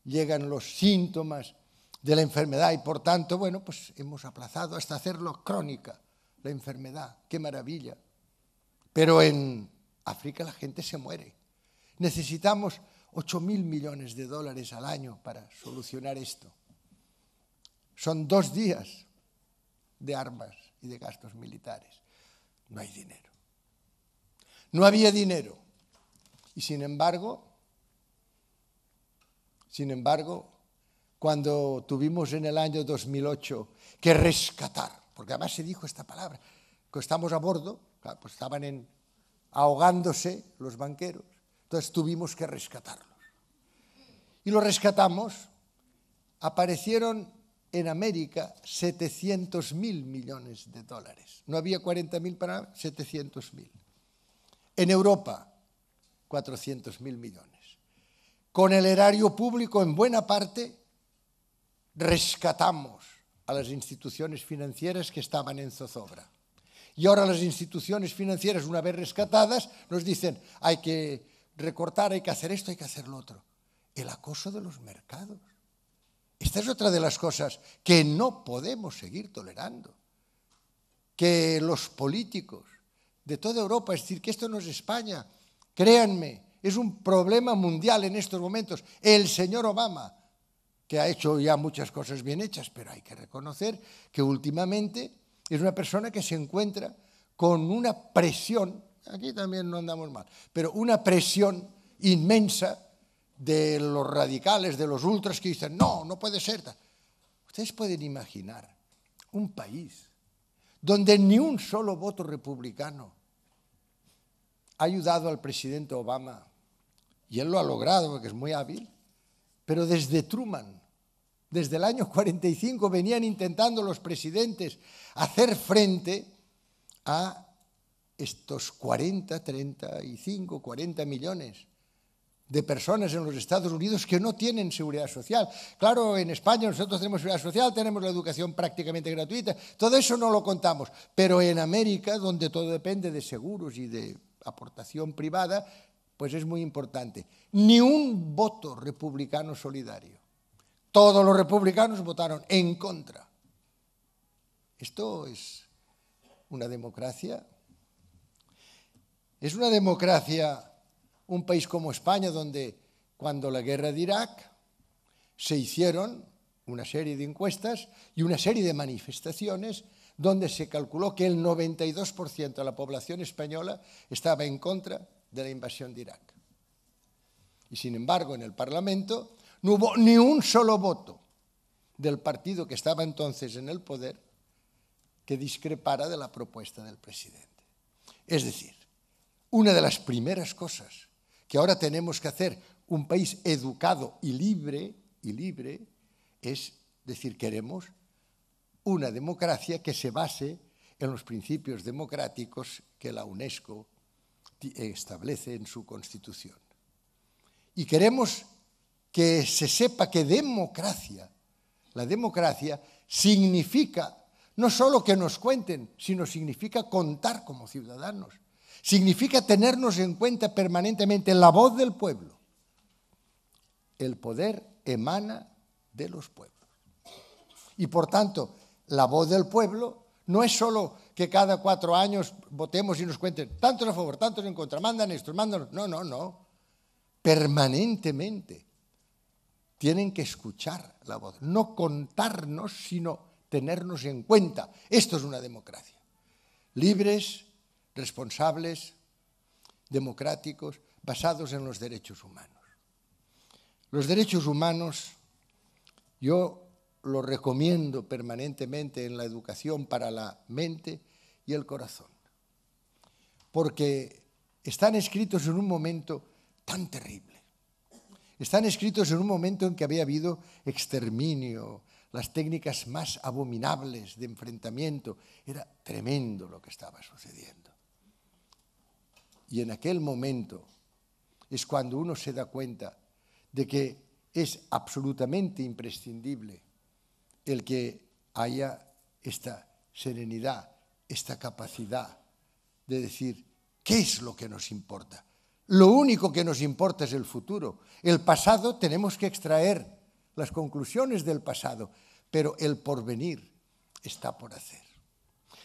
llegan los síntomas de la enfermedad y por tanto, bueno, pues hemos aplazado hasta hacerlo crónica, la enfermedad, qué maravilla. Pero en África la gente se muere. Necesitamos 8.000 millones de dólares al año para solucionar esto. Son 2 días de armas y de gastos militares. No hay dinero. No había dinero. Y sin embargo, cuando tuvimos en el año 2008 que rescatar, porque además se dijo esta palabra, que estamos a bordo, claro, pues estaban ahogándose los banqueros, entonces tuvimos que rescatarlos. Y los rescatamos, aparecieron en América 700.000 millones de dólares. No había 40.000 para 700.000. En Europa, 400.000 millones. Con el erario público, en buena parte, rescatamos a las instituciones financieras que estaban en zozobra. Y ahora las instituciones financieras, una vez rescatadas, nos dicen, hay que recortar, hay que hacer esto, hay que hacer lo otro. El acoso de los mercados. Esta es otra de las cosas que no podemos seguir tolerando. Que los políticos de toda Europa, es decir, que esto no es España, créanme, es un problema mundial en estos momentos. El señor Obama, que ha hecho ya muchas cosas bien hechas, pero hay que reconocer que últimamente es una persona que se encuentra con una presión, aquí también no andamos mal, pero una presión inmensa de los radicales, de los ultras que dicen, no, no puede ser. Ustedes pueden imaginar un país donde ni un solo voto republicano ha ayudado al presidente Obama, y él lo ha logrado porque es muy hábil, pero desde Truman, desde el año 45, venían intentando los presidentes hacer frente a estos 40, 35, 40 millones de personas en los Estados Unidos que no tienen seguridad social. Claro, en España nosotros tenemos seguridad social, tenemos la educación prácticamente gratuita, todo eso no lo contamos, pero en América, donde todo depende de seguros y de aportación privada, pues es muy importante. Ni un voto republicano solidario. Todos los republicanos votaron en contra. Esto es una democracia. Es una democracia un país como España, donde cuando la guerra de Irak se hicieron una serie de encuestas y una serie de manifestaciones donde se calculó que el 92% de la población española estaba en contra de la invasión de Irak. Y sin embargo, en el Parlamento no hubo ni un solo voto del partido que estaba entonces en el poder que discrepara de la propuesta del presidente. Es decir, una de las primeras cosas que ahora tenemos que hacer un país educado y libre, es decir, queremos una democracia que se base en los principios democráticos que la UNESCO establece en su Constitución. Y queremos que se sepa que la democracia significa no solo que nos cuenten, sino significa contar como ciudadanos. Significa tenernos en cuenta permanentemente la voz del pueblo. El poder emana de los pueblos. Y por tanto, la voz del pueblo no es solo que cada 4 años votemos y nos cuenten tantos a favor, tantos en contra, mandan estos, mandan... No. Permanentemente tienen que escuchar la voz. No contarnos, sino tenernos en cuenta. Esto es una democracia. Libres, responsables, democráticos, basados en los derechos humanos. Los derechos humanos yo los recomiendo permanentemente en la educación para la mente y el corazón, porque están escritos en un momento tan terrible. Están escritos en un momento en que había habido exterminio, las técnicas más abominables de enfrentamiento. Era tremendo lo que estaba sucediendo. Y en aquel momento es cuando uno se da cuenta de que es absolutamente imprescindible el que haya esta serenidad, esta capacidad de decir, ¿qué es lo que nos importa? Lo único que nos importa es el futuro. El pasado tenemos que extraer las conclusiones del pasado, pero el porvenir está por hacer.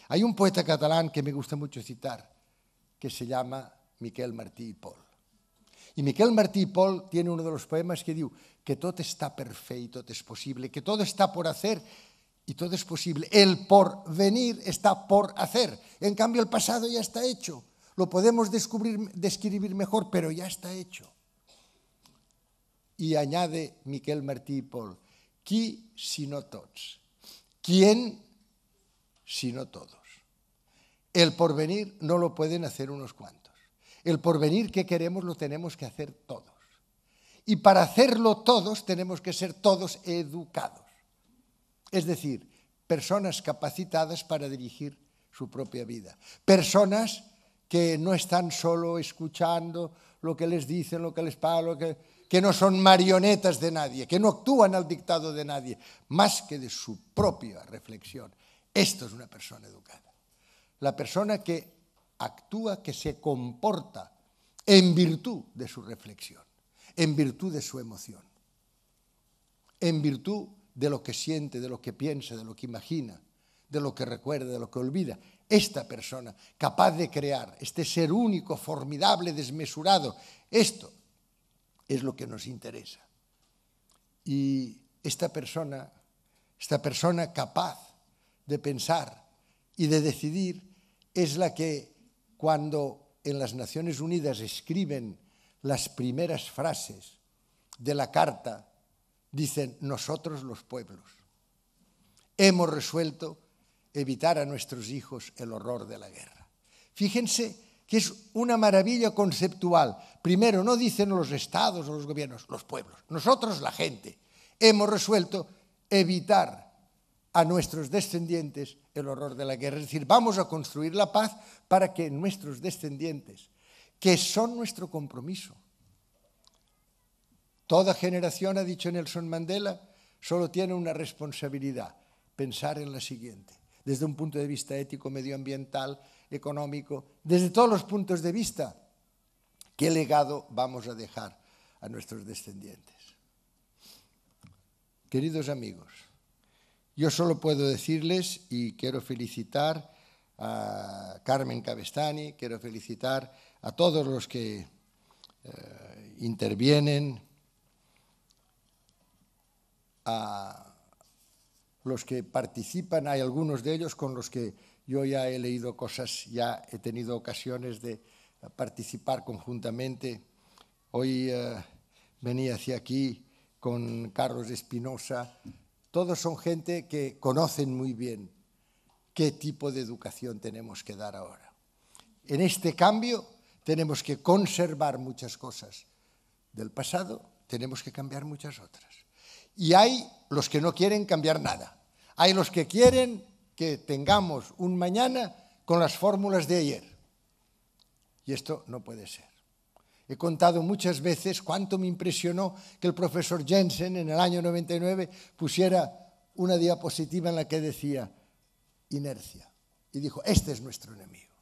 Hay un poeta catalán que me gusta mucho citar, que se llama Miquel Martí i Pol. I Miquel Martí i Pol tiene uno de los poemas que diu que tot està per fer i tot és possible, que todo está por hacer y todo es posible. El porvenir está por hacer. En cambio, el pasado ya está hecho. Lo podemos describir mejor, pero ya está hecho. Y añade Miquel Martí i Pol, qui si no tots? ¿Quién si no todos? El porvenir no lo pueden hacer unos cuantos. El porvenir que queremos lo tenemos que hacer todos. Y para hacerlo todos tenemos que ser todos educados. Es decir, personas capacitadas para dirigir su propia vida. Personas que no están solo escuchando lo que les dicen, lo que les pagan, que no son marionetas de nadie, que no actúan al dictado de nadie, más que de su propia reflexión. Esto es una persona educada. La persona que actúa, que se comporta en virtud de su reflexión, en virtud de su emoción, en virtud de lo que siente, de lo que piensa, de lo que imagina, de lo que recuerda, de lo que olvida. Esta persona capaz de crear, este ser único, formidable, desmesurado, esto es lo que nos interesa. Y esta persona capaz de pensar y de decidir es la que cuando en las Naciones Unidas escriben las primeras frases de la Carta, dicen: nosotros los pueblos hemos resuelto evitar a nuestros hijos el horror de la guerra. Fíjense que es una maravilla conceptual. Primero, no dicen los estados o los gobiernos, los pueblos. Nosotros, la gente, hemos resuelto evitar a nuestros descendientes el horror de la guerra. Es decir, vamos a construir la paz para que nuestros descendientes, que son nuestro compromiso. Toda generación, ha dicho Nelson Mandela, solo tiene una responsabilidad: pensar en la siguiente, desde un punto de vista ético, medioambiental, económico, desde todos los puntos de vista, ¿qué legado vamos a dejar a nuestros descendientes? Queridos amigos, yo solo puedo decirles, y quiero felicitar a Carmen Cabestany, quiero felicitar a todos los que intervienen, a los que participan. Hay algunos de ellos con los que yo ya he leído cosas, ya he tenido ocasiones de participar conjuntamente. Hoy venía hacia aquí con Carlos Espinosa. Todos son gente que conocen muy bien qué tipo de educación tenemos que dar ahora. En este cambio tenemos que conservar muchas cosas del pasado, tenemos que cambiar muchas otras. Y hay los que no quieren cambiar nada. Hay los que quieren que tengamos un mañana con las fórmulas de ayer. Y esto no puede ser. He contado muchas veces cuánto me impresionó que el profesor Jensen en el año 99 pusiera una diapositiva en la que decía inercia. Y dijo, este es nuestro enemigo.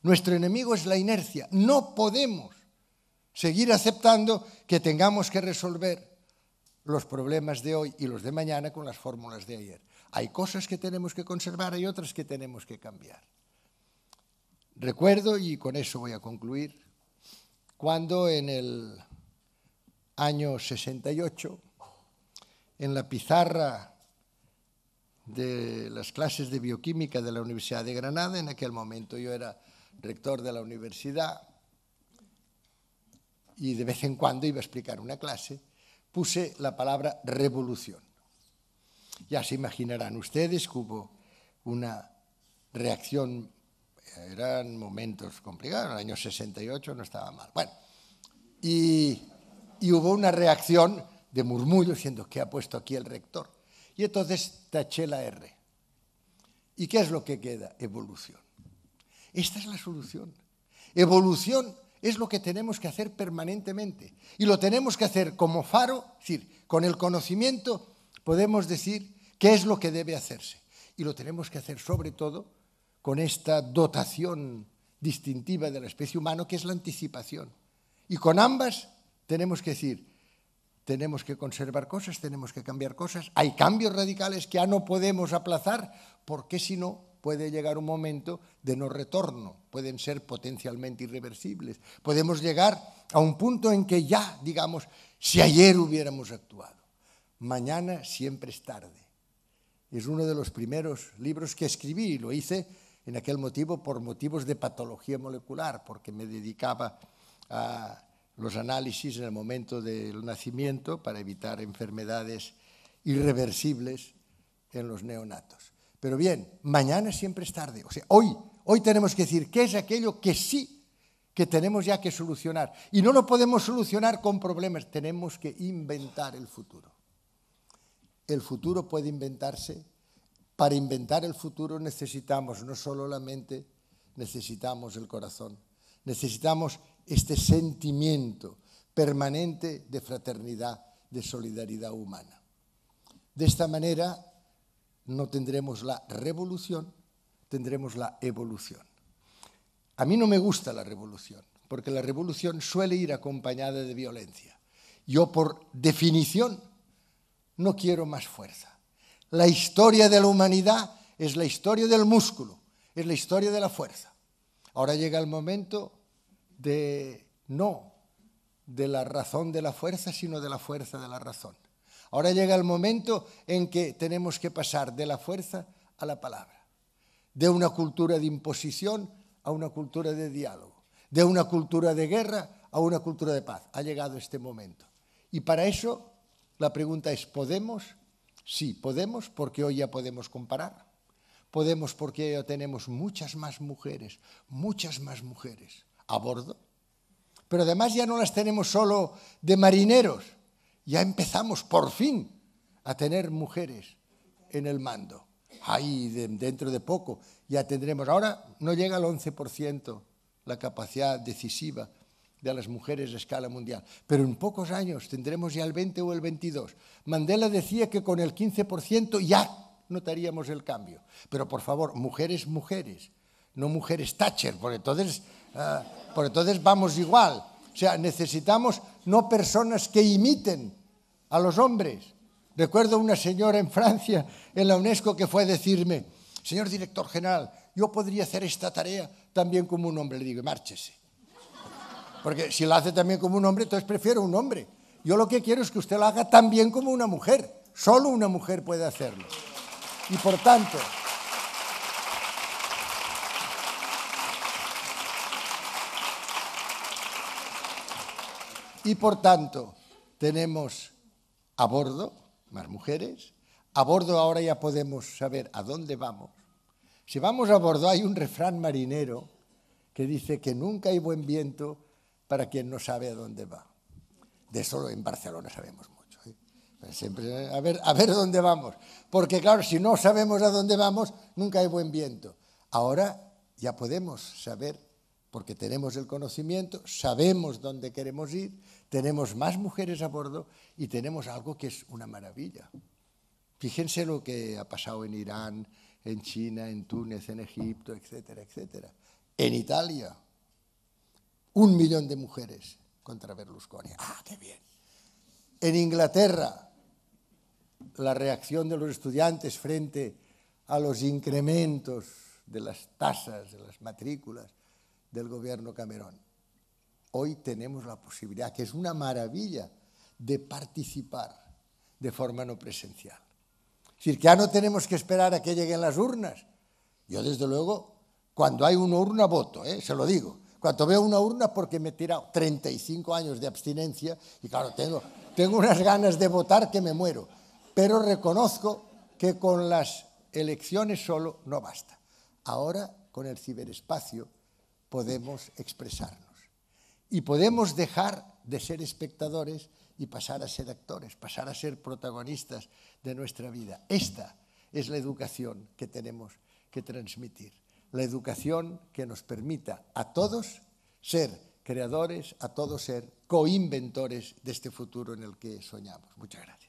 Nuestro enemigo es la inercia. No podemos seguir aceptando que tengamos que resolver los problemas de hoy y los de mañana con las fórmulas de ayer. Hay cosas que tenemos que conservar, hay otras que tenemos que cambiar. Recuerdo, y con eso voy a concluir, cuando en el año 68, en la pizarra de las clases de bioquímica de la Universidad de Granada, en aquel momento yo era rector de la universidad y de vez en cuando iba a explicar una clase, puse la palabra revolución. Ya se imaginarán ustedes que hubo una reacción, eran momentos complicados, en el año 68 no estaba mal. Bueno, y hubo una reacción de murmullo diciendo, ¿qué ha puesto aquí el rector? Y entonces taché la R. ¿Y qué es lo que queda? Evolución. Esta es la solución. Evolución es lo que tenemos que hacer permanentemente. Y lo tenemos que hacer como faro, es decir, con el conocimiento podemos decir qué es lo que debe hacerse. Y lo tenemos que hacer sobre todo con esta dotación distintiva de la especie humana que es la anticipación. Y con ambas tenemos que decir, tenemos que conservar cosas, tenemos que cambiar cosas. Hay cambios radicales que ya no podemos aplazar, porque si no, puede llegar un momento de no retorno, pueden ser potencialmente irreversibles. Podemos llegar a un punto en que ya, digamos, si ayer hubiéramos actuado, mañana siempre es tarde. Es uno de los primeros libros que escribí, y lo hice en aquel motivo por motivos de patología molecular, porque me dedicaba a los análisis en el momento del nacimiento para evitar enfermedades irreversibles en los neonatos. Pero bien, mañana siempre es tarde. O sea, hoy tenemos que decir qué es aquello que sí que tenemos ya que solucionar. Y no lo podemos solucionar con problemas, tenemos que inventar el futuro. El futuro puede inventarse. Para inventar el futuro necesitamos no solo la mente, necesitamos el corazón. Necesitamos este sentimiento permanente de fraternidad, de solidaridad humana. De esta manera no tendremos la revolución, tendremos la evolución. A mí no me gusta la revolución, porque la revolución suele ir acompañada de violencia. Yo, por definición, no quiero más fuerza. La historia de la humanidad es la historia del músculo, es la historia de la fuerza. Ahora llega el momento no de la razón de la fuerza, sino de la fuerza de la razón. Ahora llega el momento en que tenemos que pasar de la fuerza a la palabra, de una cultura de imposición a una cultura de diálogo, de una cultura de guerra a una cultura de paz. Ha llegado este momento. Y para eso la pregunta es, ¿podemos? Sí, podemos, porque hoy ya podemos comparar. Podemos porque ya tenemos muchas más mujeres a bordo. Pero además ya no las tenemos solo de marineros. Ya empezamos, por fin, a tener mujeres en el mando. Ahí, dentro de poco, ya tendremos. Ahora no llega al 11% la capacidad decisiva de las mujeres a escala mundial. Pero en pocos años tendremos ya el 20 o el 22. Mandela decía que con el 15% ya notaríamos el cambio. Pero, por favor, mujeres, no mujeres Thatcher, porque entonces vamos igual. O sea, necesitamos no personas que imiten a los hombres. Recuerdo una señora en Francia, en la UNESCO, que fue a decirme, señor director general, yo podría hacer esta tarea también como un hombre. Le digo, márchese. Porque si la hace también como un hombre, entonces prefiero un hombre. Yo lo que quiero es que usted lo haga también como una mujer. Solo una mujer puede hacerlo. Y por tanto, tenemos a bordo más mujeres. A bordo ahora ya podemos saber a dónde vamos. Si vamos a bordo, hay un refrán marinero que dice que nunca hay buen viento para quien no sabe a dónde va. De eso en Barcelona sabemos mucho. Siempre a ver dónde vamos. Porque claro, si no sabemos a dónde vamos, nunca hay buen viento. Ahora ya podemos saber, porque tenemos el conocimiento, sabemos dónde queremos ir, tenemos más mujeres a bordo y tenemos algo que es una maravilla. Fíjense lo que ha pasado en Irán, en China, en Túnez, en Egipto, etcétera, etcétera. En Italia, 1 millón de mujeres contra Berlusconi. ¡Ah, qué bien! En Inglaterra, la reacción de los estudiantes frente a los incrementos de las tasas, de las matrículas del gobierno Cameron. Hoy tenemos la posibilidad, que es una maravilla, de participar de forma no presencial. Es decir, que ya no tenemos que esperar a que lleguen las urnas. Yo, desde luego, cuando hay una urna, voto, se lo digo. Cuando veo una urna, porque me he tirado 35 años de abstinencia y, claro, tengo unas ganas de votar que me muero. Pero reconozco que con las elecciones solo no basta. Ahora, con el ciberespacio, podemos expresarnos. Y podemos dejar de ser espectadores y pasar a ser actores, pasar a ser protagonistas de nuestra vida. Esta es la educación que tenemos que transmitir. La educación que nos permita a todos ser creadores, a todos ser coinventores de este futuro en el que soñamos. Muchas gracias.